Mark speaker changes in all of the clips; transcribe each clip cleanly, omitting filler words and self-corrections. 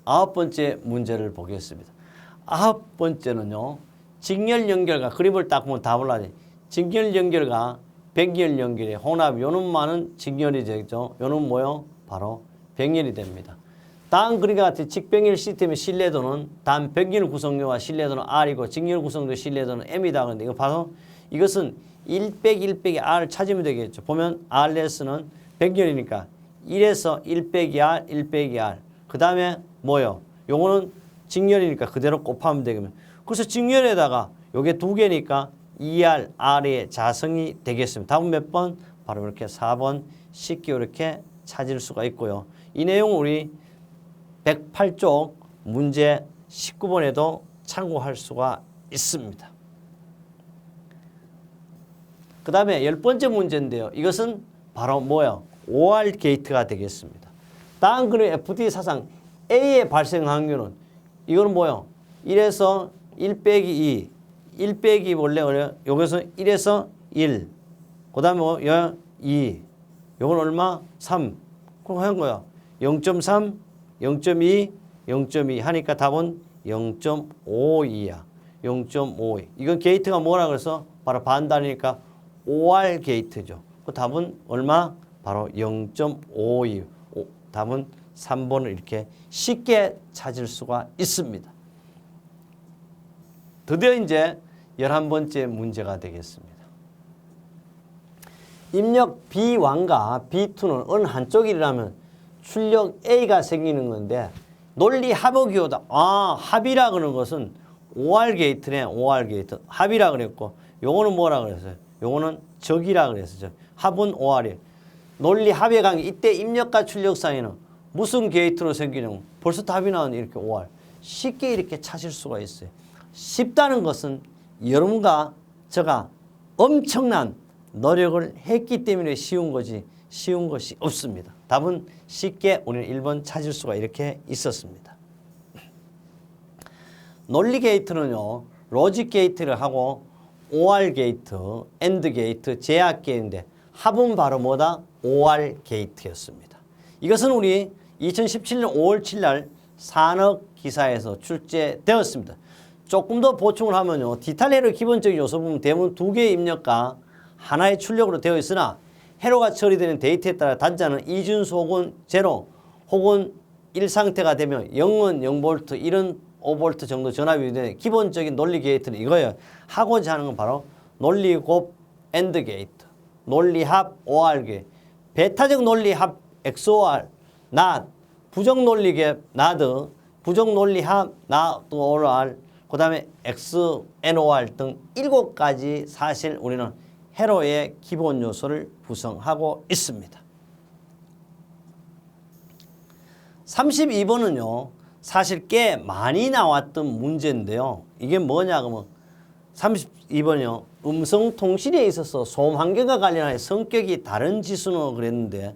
Speaker 1: 9번째 문제를 보겠습니다. 9번째는요. 직렬 연결과 그림을 딱 보면 다 몰라요. 직렬 연결과 백렬 연결의 혼합, 요놈만은 직렬이 되죠. 요놈 뭐요? 바로 백렬이 됩니다. 다음 그림과 같이 직백렬 시스템의 신뢰도는 단 백렬 구성료와 신뢰도는 R이고 직렬 구성료 신뢰도는 M이다. 그런데 이거 봐서 이것은 1 빼기 1 빼기 R을 찾으면 되겠죠. 보면 R레스는 백렬이니까 1에서 1 빼기 R, 1 빼기 R. 그 다음에 뭐요? 요거는 직렬이니까 그대로 곱하면 되겠네요. 그래서 직렬에다가 요게 두 개니까 2R, R의 자성이 되겠습니다. 답은 몇 번? 바로 이렇게 4번 쉽게 이렇게 찾을 수가 있고요. 이 내용은 우리 108쪽 문제 19번에도 참고할 수가 있습니다. 그 다음에 10번째 문제인데요. 이것은 바로 뭐예요? OR 게이트가 되겠습니다. 다음 그림 FD 사상 A의 발생 확률은 이거는 뭐예요? 1에서 1 빼기 2, 1 빼기 원래 여기서 1에서 1, 그 다음에 뭐 2, 요건 얼마? 3. 그럼 하는 거야. 0.3, 0.2, 0.2 하니까 답은 0.52야. 0.52. 이건 게이트가 뭐라 그래서 바로 반단이니까 OR 게이트죠. 그 답은 얼마? 바로 0.52. 답은 3번을 이렇게 쉽게 찾을 수가 있습니다. 드디어 이제 11번째 문제가 되겠습니다. 입력 B1과 B2는 어느 한쪽이라면 출력 A가 생기는 건데 논리 합의기호다. 합이라 그러는 것은 OR 게이트네. OR 게이트. 합이라 그랬고 요거는 뭐라 그랬어요? 요거는 적이라 그랬어요. 합은 OR이에요. 논리 합의 관계. 이때 입력과 출력 사이는 무슨 게이트로 생기냐면 벌써 답이 나오는 이렇게 OR. 쉽게 이렇게 찾을 수가 있어요. 쉽다는 것은 여러분과 제가 엄청난 노력을 했기 때문에 쉬운 거지 쉬운 것이 없습니다. 답은 쉽게 우리는 1번 찾을 수가 이렇게 있었습니다. 논리 게이트는요. 로직 게이트를 하고 OR 게이트, AND 게이트, 제약 게이트인데 합은 바로 뭐다? OR 게이트였습니다. 이것은 우리 2017년 5월 7일 날 산업기사에서 출제되었습니다. 조금 더 보충을 하면요. 디탈 회로 기본적인 요소 부분 대부분 두 개의 입력과 하나의 출력으로 되어 있으나 회로가 처리되는 데이터에 따라 단자는 이준수 혹은 제로 혹은 1 상태가 되면 0은 0V, 1은 5V 정도 전압이 되는 기본적인 논리 게이트는 이거예요. 하고자 하는 건 바로 논리 곱 AND 게이트, 논리 합 OR 게이트, 베타적 논리 합 XOR, NOT, 부정 논리 갭 NOT, 부정 논리 합 NOT OR, 그 다음에 XNOR 등 7가지 사실 우리는 회로의 기본 요소를 구성하고 있습니다. 32번은요. 사실 꽤 많이 나왔던 문제인데요. 이게 뭐냐 그러면 32번이요. 음성통신에 있어서 소음 환경과 관련하여 성격이 다른 지수는 그랬는데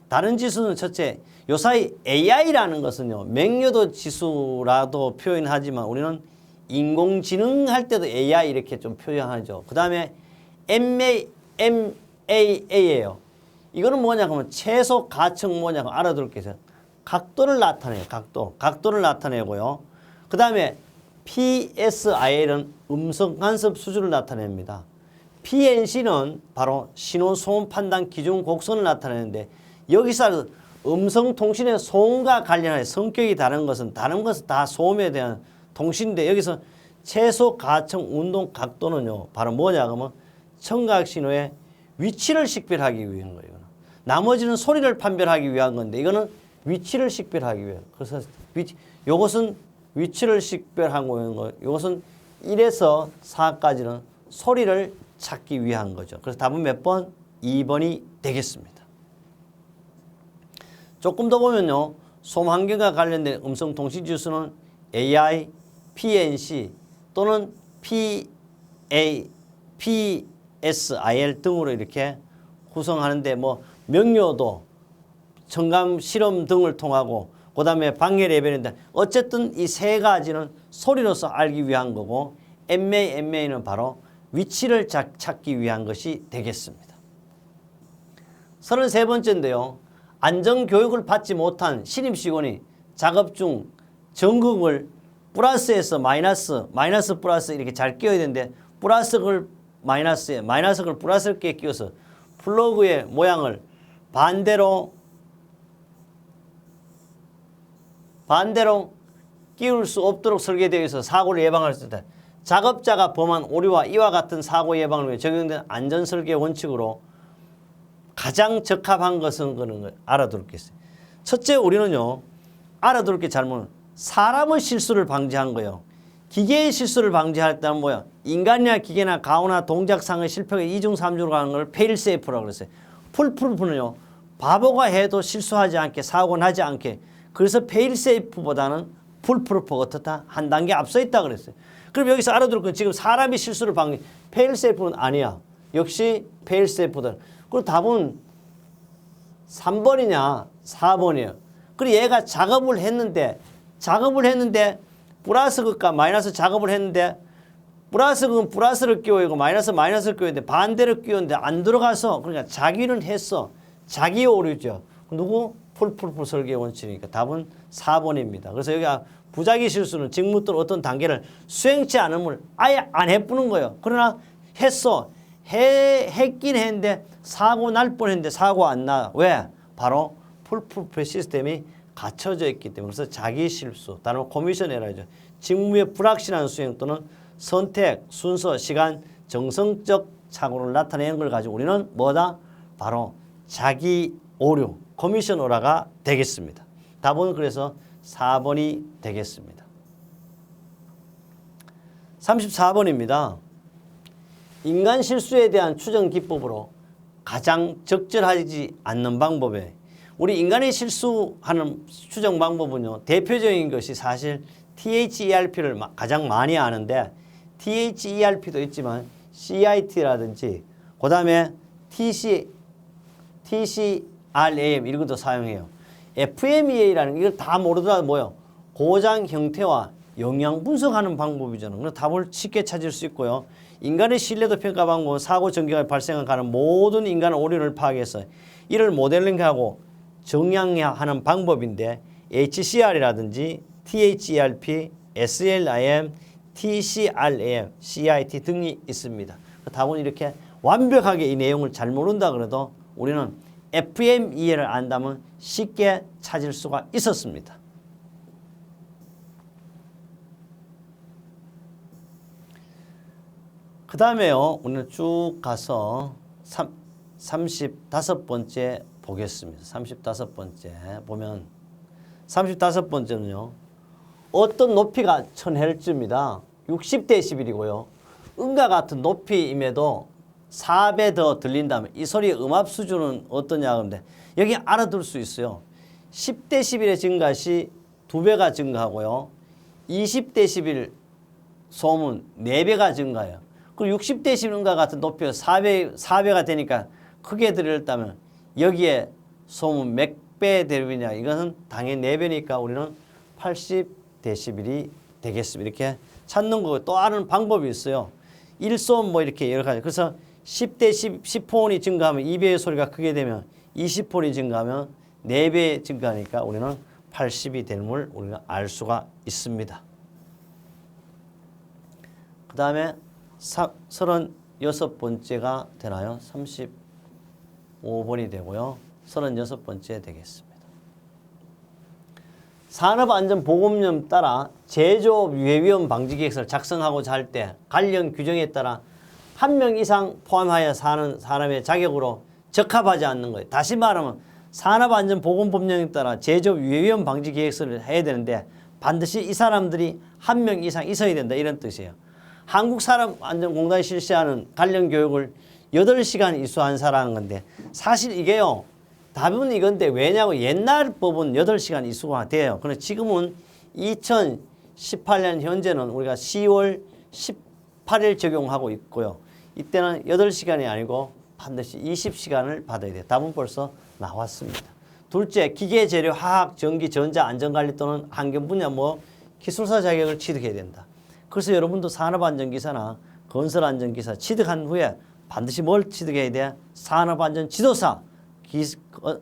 Speaker 1: 다른 지수는 첫째 요사이 AI라는 것은요. 맹료도 지수라도 표현하지만 우리는 인공지능 할 때도 AI 이렇게 좀 표현하죠. 그 다음에 MAA예요. 이거는 뭐냐 그러면 최소 가청 뭐냐 그러면 알아둘 게 있어요. 각도를 나타내요. 각도를 나타내고요. 그 다음에 PSIL은 음성 간섭 수준을 나타냅니다. PNC는 바로 신호소음 판단 기준 곡선을 나타내는데 여기서 음성통신의 소음과 관련하여 성격이 다른 것은 다 소음에 대한 통신인데 여기서 최소 가청 운동 각도는요. 바로 뭐냐 그러면 청각신호의 위치를 식별하기 위한 거예요. 나머지는 소리를 판별하기 위한 건데 이거는 위치를 식별하기 위해. 그래서 요것은 위치를 식별하고 있는 거. 요것은 1에서 4까지는 소리를 찾기 위한 거죠. 그래서 답은 몇 번? 2번이 되겠습니다. 조금 더 보면요. 소음 환경과 관련된 음성 통신 지수는 AI, PNC 또는 PSIL 등으로 이렇게 구성하는데 뭐 명료도 청감 실험 등을 통하고 그 다음에 방해 레벨인데 어쨌든 이 세 가지는 소리로서 알기 위한 거고 MA는 바로 위치를 찾기 위한 것이 되겠습니다. 33번째인데요. 안전교육을 받지 못한 신입직원이 작업 중 전극을 플러스에서 마이너스, 마이너스 플러스 이렇게 잘 끼워야 되는데 플러스를 마이너스에, 마이너스를 플러스에 끼워서 플러그의 모양을 반대로 끼울 수 없도록 설계되어 있어 사고를 예방할 수 있다. 작업자가 범한 오류와 이와 같은 사고 예방을 위해 적용된 안전설계 원칙으로 가장 적합한 것은 그런 걸 알아둘 게 있어요. 첫째, 우리는요, 알아둘 게 잘못은 사람의 실수를 방지한 거예요. 기계의 실수를 방지할 때는 뭐야? 인간이나 기계나 가오나 동작상의 실패가 이중 삼중으로 가는 걸 페일세이프라고 그랬어요. 풀프루프는요, 바보가 해도 실수하지 않게, 사고 나지 않게. 그래서 페일세이프보다는 풀프루프가 어떻다? 한 단계 앞서 있다 그랬어요. 그럼 여기서 알아둘 건 지금 사람이 실수를 방지, 페일세이프는 아니야. 역시 페일세이프다. 그리고 답은 3번이냐 4번이에요. 그리고 얘가 작업을 했는데 플러스 극과 마이너스 작업을 했는데 플러스 극은 플러스를 끼워야 하고 마이너스를 끼워야 돼. 반대로 끼웠는데 안 들어가서 그러니까 자기는 했어. 자기 오류죠. 누구? 풀프루프 설계 원칙이니까 답은 4번입니다. 그래서 여기 부작위 실수는 직무 또는 어떤 단계를 수행치 않음을 아예 안 해보는 거예요. 그러나 했어. 했긴 했는데 사고 날 뻔했는데 사고 안 나. 왜? 바로 풀프루프 시스템이 갖춰져 있기 때문에. 그래서 자기 실수, 다른 코미션 에러죠. 직무의 불확실한 수행 또는 선택, 순서, 시간, 정성적 착오를 나타내는 걸 가지고 우리는 뭐다? 바로 자기 오류, 코미션 오라가 되겠습니다. 답은 그래서 4번이 되겠습니다. 34번입니다. 인간 실수에 대한 추정 기법으로 가장 적절하지 않는 방법에 우리 인간이 실수하는 추정 방법은요. 대표적인 것이 사실 THERP를 가장 많이 아는데 THERP도 있지만 CIT라든지 그 다음에 TCRAM 이런 것도 사용해요. FMEA라는 이걸 다 모르더라도 뭐요? 고장 형태와 영향 분석하는 방법이잖아요. 그래서 답을 쉽게 찾을 수 있고요. 인간의 신뢰도 평가 방법은 사고 전개가 발생하는 모든 인간의 오류를 파악해서 이를 모델링하고 정량하는 방법인데 HCR이라든지 THERP, SLIM, TCRAM, CIT 등이 있습니다. 답은 이렇게 완벽하게 이 내용을 잘 모른다 그래도 우리는 FMEA를 안다면 쉽게 찾을 수가 있었습니다. 그 다음에요. 우리는 쭉 가서 35번째 보겠습니다. 35번째 보면 35번째는요. 어떤 높이가 1000Hz입니다. 60dB이고요. 음과 같은 높이임에도 4배 더 들린다면 이 소리의 음압 수준은 어떠냐 그런데 여기 알아둘 수 있어요. 10dB의 증가 시 2배가 증가하고요. 20dB 소음은 4배가 증가해요. 그리고 60dB음과 같은 높이가 4배가 되니까 크게 들렸다면 여기에 소음은 몇 배 대비냐 이것은 당연히 4배니까 우리는 80dB이 되겠습니다. 이렇게 찾는 거 또 아는 방법이 있어요. 1소음 뭐 이렇게 여러 가지. 그래서 10폰이 증가하면 2배의 소리가 크게 되면 20폰이 증가하면 4배 증가하니까 우리는 80이 되는 걸 우리가 알 수가 있습니다. 그 다음에 36번째가 되나요? 35번이 되고요. 36번째 되겠습니다. 산업안전보건법 따라 제조업 유해위험 방지 계획서를 작성하고자 할 때 관련 규정에 따라 1명 이상 포함하여 사는 사람의 자격으로 적합하지 않는 거예요. 다시 말하면 산업안전보건법령에 따라 제조업 유해위험 방지 계획서를 해야 되는데 반드시 이 사람들이 1명 이상 있어야 된다 이런 뜻이에요. 한국산업안전공단이 실시하는 관련 교육을 8시간 이수한 건데 사실 이게요. 답은 이건데 왜냐고 옛날 법은 8시간 이수가 돼요. 그런데 지금은 2018년 현재는 우리가 10월 18일 적용하고 있고요. 이때는 8시간이 아니고 반드시 20시간을 받아야 돼요. 답은 벌써 나왔습니다. 둘째, 기계, 재료, 화학, 전기, 전자, 안전관리 또는 환경 분야 기술사 자격을 취득해야 된다. 그래서 여러분도 산업안전기사나 건설안전기사 취득한 후에 반드시 뭘 취득해야 돼? 산업안전지도사,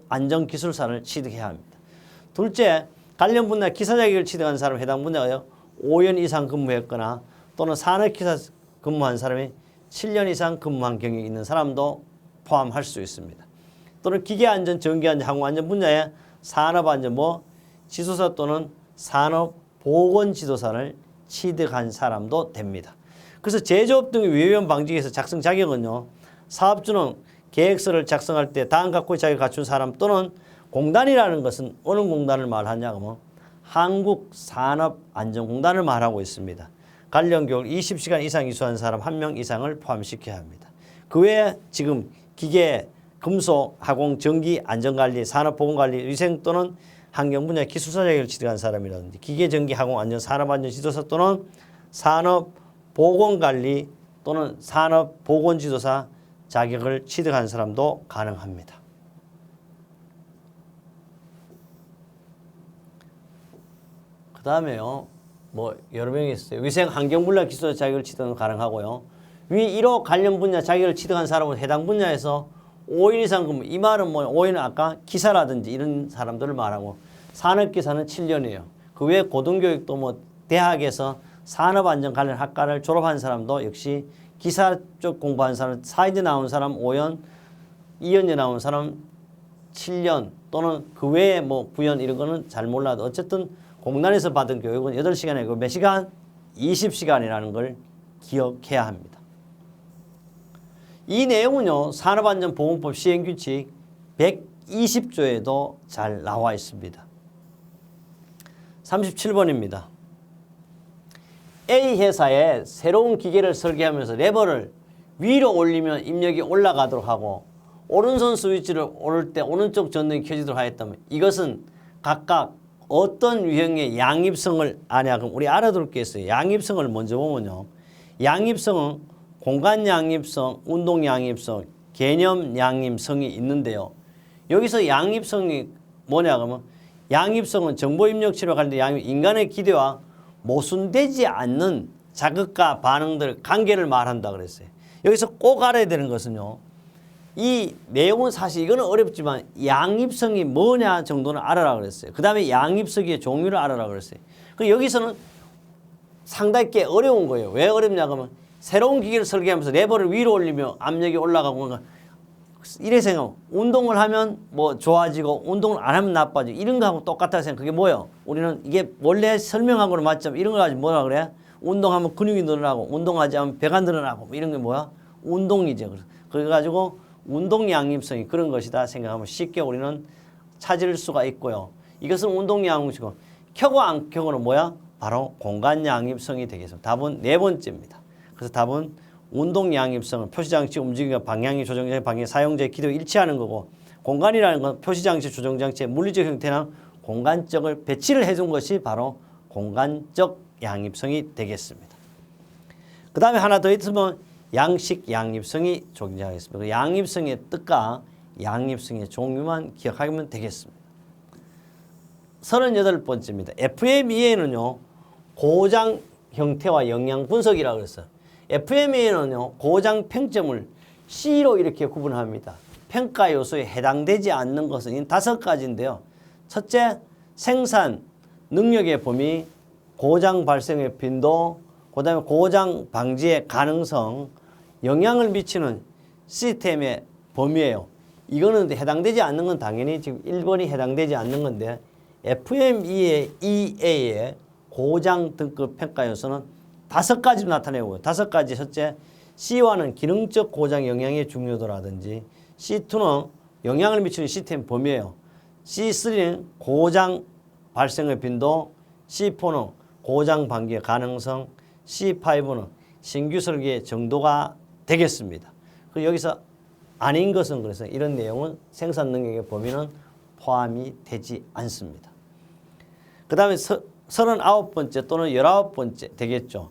Speaker 1: 안전기술사를 취득해야 합니다. 둘째, 관련 분야 기사 자격을 취득한 사람 해당 분야가요 5년 이상 근무했거나 또는 산업기사 근무한 사람이 7년 이상 근무한 경력이 있는 사람도 포함할 수 있습니다. 또는 기계안전, 전기안전, 항공안전 분야에 산업안전 지도사 또는 산업보건지도사를 취득한 사람도 됩니다. 그래서 제조업 등의 위험 방지에 의해서 작성 자격은요. 사업주는 계획서를 작성할 때 다음과 같고의 자격을 갖춘 사람 또는 공단이라는 것은 어느 공단을 말하냐 하면 한국산업안전공단을 말하고 있습니다. 관련 교육을 20시간 이상 이수한 사람 1명 이상을 포함시켜야 합니다. 그 외에 지금 기계, 금속, 하공, 전기, 안전관리, 산업보건관리, 위생 또는 환경 분야 기술사 자격을 취득한 사람이라든지 기계, 전기, 하공, 안전, 산업안전 지도사 또는 산업보건관리 또는 산업보건지도사 자격을 취득한 사람도 가능합니다. 그 다음에요. 여러 명이 있어요. 위생 환경 분야 기술사 자격을 취득은 가능하고요. 위 1호 관련 분야 자격을 취득한 사람은 해당 분야에서 5인 이상 근무. 이 말은 5인은 아까 기사라든지 이런 사람들을 말하고 산업기사는 7년이에요. 그 외에 고등교육도 대학에서 산업안전 관련 학과를 졸업한 사람도 역시 기사 쪽 공부한 사람 4년제 나온 사람 5년, 2년제 나온 사람 7년 또는 그 외에 9년 이런 거는 잘 몰라도 어쨌든 공단에서 받은 교육은 8시간에 몇 시간? 20시간이라는 걸 기억해야 합니다. 이 내용은요. 산업안전보건법 시행규칙 120조에도 잘 나와 있습니다. 37번입니다. A 회사에 새로운 기계를 설계하면서 레버를 위로 올리면 입력이 올라가도록 하고 오른손 스위치를 오를 때 오른쪽 전등이 켜지도록 하였다면 이것은 각각 어떤 유형의 양입성을 아냐? 그럼 우리 알아둘 게 있어요. 양입성을 먼저 보면요. 양입성은 공간 양입성, 운동 양입성, 개념 양입성이 있는데요. 여기서 양입성이 뭐냐 그러면 양입성은 정보 입력치와 관련된 양입, 인간의 기대와 모순되지 않는 자극과 반응들 관계를 말한다 그랬어요. 여기서 꼭 알아야 되는 것은요. 이 내용은 사실 이거는 어렵지만 양입성이 뭐냐 정도는 알아라 그랬어요. 그 다음에 양입성의 종류를 알아라 그랬어요. 그 여기서는 상당히 꽤 어려운 거예요. 왜 어렵냐 그러면 새로운 기계를 설계하면서 레버를 위로 올리며 압력이 올라가고 이래 생각. 운동을 하면 좋아지고 운동을 안 하면 나빠지고 이런 거하고 똑같다고 생각. 그게 뭐예요? 우리는 이게 원래 설명하고는 맞지만 이런 거 가지고 뭐라 그래? 운동하면 근육이 늘어나고 운동하지 않으면 배가 늘어나고 이런 게 뭐야? 운동이죠. 그래가지고 운동 양립성이 그런 것이다 생각하면 쉽게 우리는 찾을 수가 있고요. 이것은 운동 양립성이고 켜고 안 켜고는 뭐야? 바로 공간 양립성이 되겠습니다. 답은 네 번째입니다. 그래서 답은 운동 양입성은 표시장치 움직임과 방향이 조정장치 방향 사용자의 기도가 일치하는 거고 공간이라는 건 표시장치 조정장치의 물리적 형태나 공간적을 배치를 해준 것이 바로 공간적 양입성이 되겠습니다. 그 다음에 하나 더 있으면 양식 양입성이 존재하겠습니다. 양입성의 뜻과 양입성의 종류만 기억하면 되겠습니다. 38번째입니다. FMEA는요. 고장 형태와 영향 분석이라고 그랬어요. FMEA는요. 고장 평점을 C로 이렇게 구분합니다. 평가 요소에 해당되지 않는 것은 5가지인데요. 첫째, 생산 능력의 범위, 고장 발생의 빈도, 그 다음에 고장 방지의 가능성, 영향을 미치는 시스템의 범위예요. 이거는 해당되지 않는 건 당연히 지금 1번이 해당되지 않는 건데 FMEA의 고장 등급 평가 요소는 5가지 나타내고 5가지. 첫째, C와는 기능적 고장 영향의 중요도라든지 C2는 영향을 미치는 시스템 범위예요. C3는 고장 발생의 빈도, C4는 고장 방지의 가능성, C5는 신규 설계의 정도가 되겠습니다. 그리고 여기서 아닌 것은 그래서 이런 내용은 생산 능력의 범위는 포함이 되지 않습니다. 그 다음에 39번째 또는 19번째 되겠죠.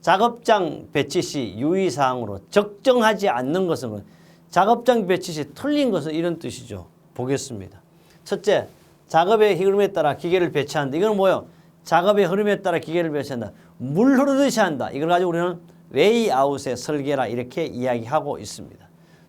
Speaker 1: 작업장 배치 시 유의사항으로 적정하지 않는 것은 작업장 배치 시 틀린 것은 이런 뜻이죠. 보겠습니다. 첫째, 작업의 흐름에 따라 기계를 배치한다. 이건 뭐예요? 작업의 흐름에 따라 기계를 배치한다. 물 흐르듯이 한다. 이걸 가지고 우리는 레이아웃의 설계라 이렇게 이야기하고 있습니다.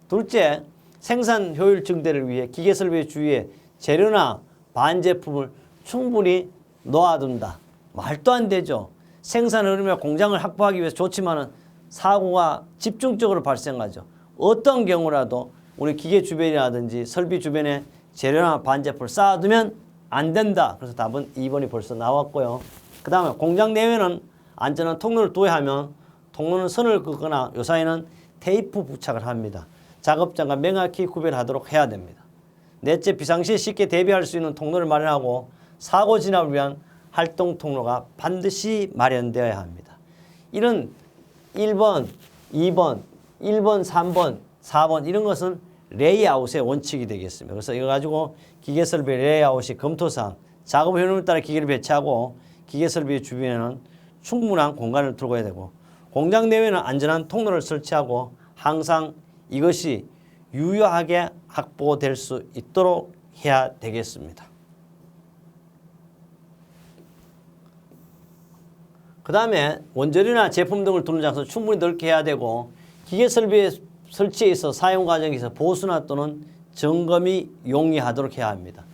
Speaker 1: 둘째, 생산 효율 증대를 위해 기계 설계 주위에 재료나 반제품을 충분히 놓아둔다. 말도 안 되죠. 생산 흐름이나 공장을 확보하기 위해서 좋지만은 사고가 집중적으로 발생하죠. 어떤 경우라도 우리 기계 주변이라든지 설비 주변에 재료나 반제품을 쌓아두면 안 된다. 그래서 답은 2번이 벌써 나왔고요. 그 다음에 공장 내외는 안전한 통로를 도외하면 통로는 선을 긋거나 요사이는 테이프 부착을 합니다. 작업장과 명확히 구별하도록 해야 됩니다. 넷째, 비상시에 쉽게 대비할 수 있는 통로를 마련하고 사고 진압을 위한 활동 통로가 반드시 마련되어야 합니다. 이런 1번, 2번, 1번, 3번, 4번 이런 것은 레이아웃의 원칙이 되겠습니다. 그래서 이거 가지고 기계설비 레이아웃이 검토사항, 작업 효율에 따라 기계를 배치하고 기계설비 주변에는 충분한 공간을 두어야 되고 공장 내외는 안전한 통로를 설치하고 항상 이것이 유효하게 확보될 수 있도록 해야 되겠습니다. 그 다음에 원재료나 제품 등을 두는 장소를 충분히 넓게 해야 되고 기계 설비의 설치에 있어 사용 과정에서 보수나 또는 점검이 용이하도록 해야 합니다.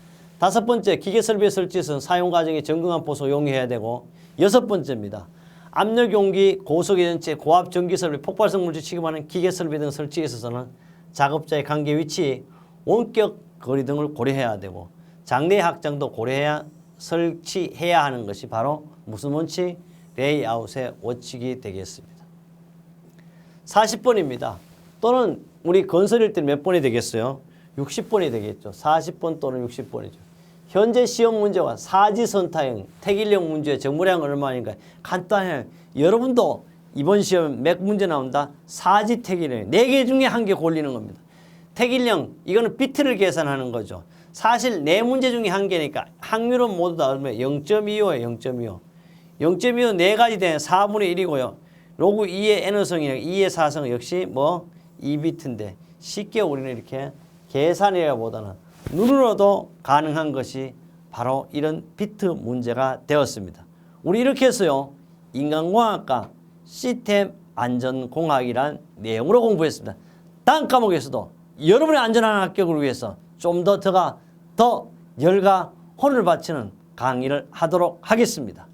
Speaker 1: 다섯 번째, 기계 설비의 설치에서는 사용 과정에 정교한 보수가 용이해야 되고 여섯 번째입니다. 압력 용기, 고속연체, 고압 전기 설비, 폭발성 물질 취급하는 기계 설비 등 설치에 있어서는 작업자의 관계 위치, 원격 거리 등을 고려해야 되고 장래 확장도 고려해야 설치해야 하는 것이 바로 무슨 원칙? 레이아웃의 원칙이 되겠습니다. 40번입니다. 또는 우리 건설일 때 몇 번이 되겠어요? 60번이 되겠죠. 40번 또는 60번이죠. 현재 시험 문제와 사지선타형, 택일형 문제의 정보량은 얼마인가? 간단해요. 여러분도 이번 시험 몇 문제 나온다? 사지 택일형. 4개 중에 1개 골리는 겁니다. 택일형, 이거는 비트를 계산하는 거죠. 사실 4문제 중에 1개니까 확률은 모두 다 얼마예요? 0.25예요. 0.25. 0.25 4가지 되면 4분의 1이고요. 로그 2의 n성이나 2의 4성 역시 뭐 2비트인데 쉽게 우리는 이렇게 계산이라기보다는 눈으로도 가능한 것이 바로 이런 비트 문제가 되었습니다. 우리 이렇게 해서요. 인간공학과 시스템 안전공학이란 내용으로 공부했습니다. 다음 과목에서도 여러분의 안전한 합격을 위해서 좀 더 열과 혼을 바치는 강의를 하도록 하겠습니다.